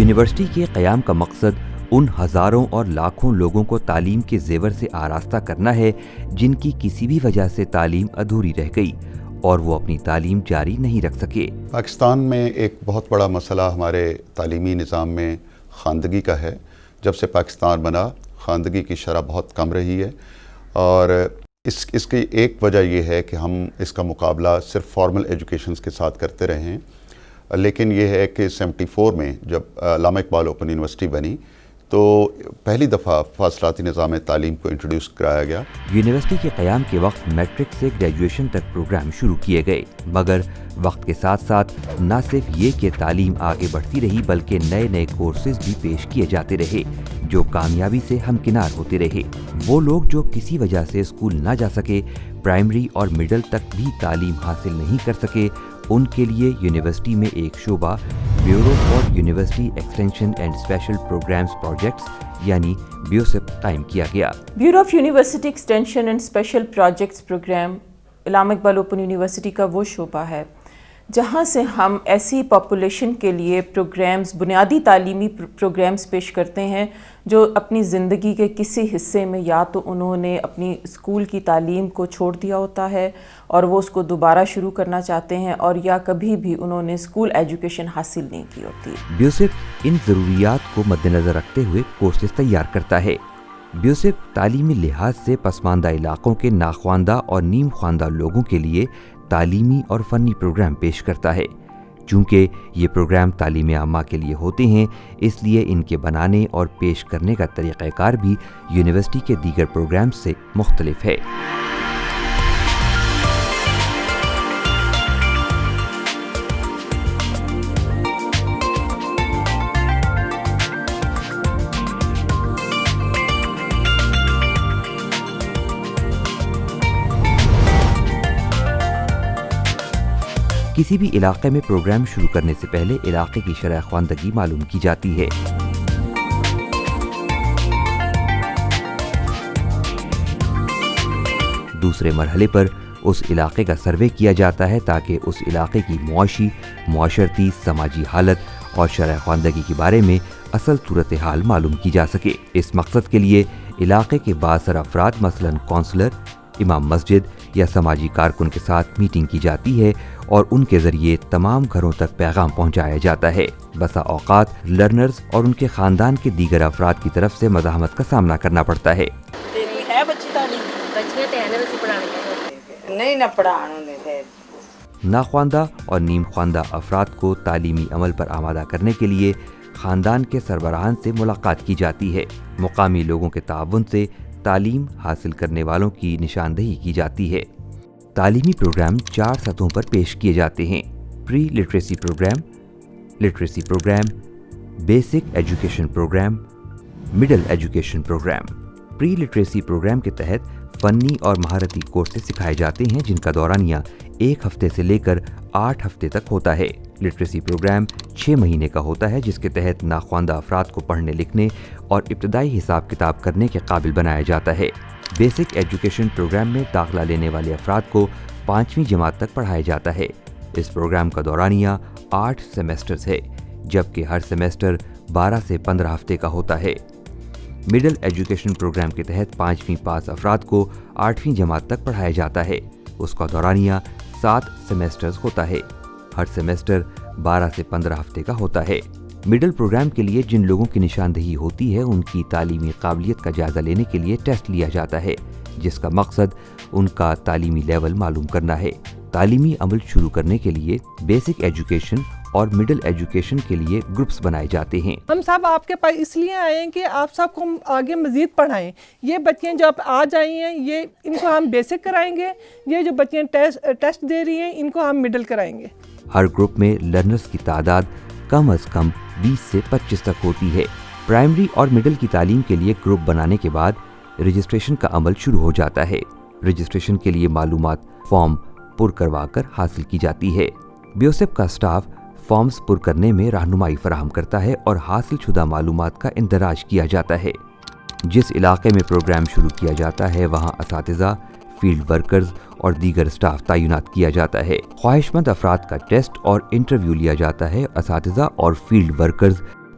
University کے قیام کا مقصد ان ہزاروں اور لاکھوں لوگوں کو تعلیم کے زیور سے آراستہ کرنا ہے جن کی کسی بھی وجہ سے تعلیم ادھوری رہ گئی اور وہ اپنی تعلیم جاری نہیں رکھ سکے۔ پاکستان میں ایک بہت بڑا مسئلہ ہمارے تعلیمی نظام میں خواندگی کا ہے۔ جب سے پاکستان بنا خواندگی کی شرح بہت کم رہی ہے، اور اس کی ایک وجہ یہ ہے کہ ہم اس کا مقابلہ صرف فارمل ایجوکیشنز کے ساتھ کرتے رہے ہیں۔ لیکن یہ ہے کہ 74 میں جب علامہ اقبال اوپن یونیورسٹی بنی تو پہلی دفعہ فاصلاتی نظام تعلیم کو انٹروڈیوس کرایا گیا۔ یونیورسٹی کے قیام کے وقت میٹرک سے گریجویشن تک پروگرام شروع کیے گئے، مگر وقت کے ساتھ ساتھ نہ صرف یہ کہ تعلیم آگے بڑھتی رہی بلکہ نئے نئے کورسز بھی پیش کیے جاتے رہے جو کامیابی سے ہمکنار ہوتے رہے۔ وہ لوگ جو کسی وجہ سے اسکول نہ جا سکے، پرائمری اور مڈل تک بھی تعلیم حاصل نہیں کر سکے، ان کے لیے یونیورسٹی میں ایک شعبہ bureau for university extension and special programmes projects یعنی بیوسپ قائم کیا گیا۔ Bureau of university extension and special projects programme Allama Iqbal open university کا وہ شعبہ ہے جہاں سے ہم ایسی پاپولیشن کے لیے پروگرامز، بنیادی تعلیمی پروگرامز پیش کرتے ہیں جو اپنی زندگی کے کسی حصے میں یا تو انہوں نے اپنی اسکول کی تعلیم کو چھوڑ دیا ہوتا ہے اور وہ اس کو دوبارہ شروع کرنا چاہتے ہیں، اور یا کبھی بھی انہوں نے اسکول ایجوکیشن حاصل نہیں کی ہوتی۔ بیوسپ ان ضروریات کو مد نظر رکھتے ہوئے کورسز تیار کرتا ہے۔ بیوسپ تعلیمی لحاظ سے پسماندہ علاقوں کے ناخواندہ اور نیم خواندہ لوگوں کے لیے تعلیمی اور فنی پروگرام پیش کرتا ہے۔ چونکہ یہ پروگرام تعلیم عامہ کے لیے ہوتے ہیں، اس لیے ان کے بنانے اور پیش کرنے کا طریقہ کار بھی یونیورسٹی کے دیگر پروگرام سے مختلف ہے۔ کسی بھی علاقے میں پروگرام شروع کرنے سے پہلے علاقے کی شرح خواندگی معلوم کی جاتی ہے۔ دوسرے مرحلے پر اس علاقے کا سروے کیا جاتا ہے تاکہ اس علاقے کی معاشی، معاشرتی، سماجی حالت اور شرح خواندگی کے بارے میں اصل صورتحال معلوم کی جا سکے۔ اس مقصد کے لیے علاقے کے بااثر افراد مثلاً کونسلر، امام مسجد یا سماجی کارکن کے ساتھ میٹنگ کی جاتی ہے اور ان کے ذریعے تمام گھروں تک پیغام پہنچایا جاتا ہے۔ بسا اوقات لرنرز اور ان کے خاندان کے دیگر افراد کی طرف سے مزاحمت کا سامنا کرنا پڑتا ہے۔ ناخواندہ اور نیم خواندہ افراد کو تعلیمی عمل پر آمادہ کرنے کے لیے خاندان کے سربراہان سے ملاقات کی جاتی ہے۔ مقامی لوگوں کے تعاون سے تعلیم حاصل کرنے والوں کی نشاندہی کی جاتی ہے۔ تعلیمی پروگرام 4 سطحوں پر پیش کیے جاتے ہیں: pre literacy programme, literacy programme, basic education programme, middle education programme. Pre literacy programme کے تحت فنی اور مہارتی کورسز سکھائے جاتے ہیں جن کا دورانیہ 1 ہفتے سے لے کر 8 ہفتے تک ہوتا ہے۔ لٹریسی پروگرام 6 مہینے کا ہوتا ہے جس کے تحت ناخواندہ افراد کو پڑھنے لکھنے اور ابتدائی حساب کتاب کرنے کے قابل بنایا جاتا ہے۔ بیسک ایجوکیشن پروگرام میں داخلہ لینے والے افراد کو 5ویں جماعت تک پڑھایا جاتا ہے۔ اس پروگرام کا دورانیہ 8 سیمیسٹرز ہے، جبکہ ہر سیمیسٹر 12 سے 15 ہفتے کا ہوتا ہے۔ مڈل ایجوکیشن پروگرام کے تحت 5ویں پاس افراد کو 8ویں جماعت تک پڑھایا جاتا ہے۔ اس کا دورانیہ 7 سیمیسٹرز ہوتا ہے، ہر سیمیسٹر 12 سے 15 ہفتے کا ہوتا ہے۔ مڈل پروگرام کے لیے جن لوگوں کی نشاندہی ہوتی ہے ان کی تعلیمی قابلیت کا جائزہ لینے کے لیے ٹیسٹ لیا جاتا ہے جس کا مقصد ان کا تعلیمی لیول معلوم کرنا ہے۔ تعلیمی عمل شروع کرنے کے لیے بیسک ایجوکیشن اور مڈل ایجوکیشن کے لیے گروپس بنائے جاتے ہیں۔ ہم سب آپ کے پاس اس لیے آئے ہیں کہ آپ سب کو آگے مزید پڑھائیں۔ یہ بچیاں جو آپ آج آئی ہیں یہ ان کو ہم بیسک کرائیں گے، یہ جو بچیاں ٹیسٹ دے رہی ہیں ان کو ہم مڈل کرائیں گے۔ ہر گروپ میں لرنرز کی تعداد کم از کم 20 سے 25 تک ہوتی ہے۔ پرائمری اور مڈل کی تعلیم کے لیے گروپ بنانے کے بعد رجسٹریشن کا عمل شروع ہو جاتا ہے۔ رجسٹریشن کے لیے معلومات فارم پر کروا کر حاصل کی جاتی ہے۔ بیوسپ کا سٹاف فارمز پر کرنے میں رہنمائی فراہم کرتا ہے اور حاصل شدہ معلومات کا اندراج کیا جاتا ہے۔ جس علاقے میں پروگرام شروع کیا جاتا ہے وہاں اساتذہ، فیلڈ ورکرز اور دیگر سٹاف تعینات کیا جاتا ہے۔ خواہش مند افراد کا ٹیسٹ اور انٹرویو لیا جاتا ہے۔ اساتذہ اور فیلڈ ورکرز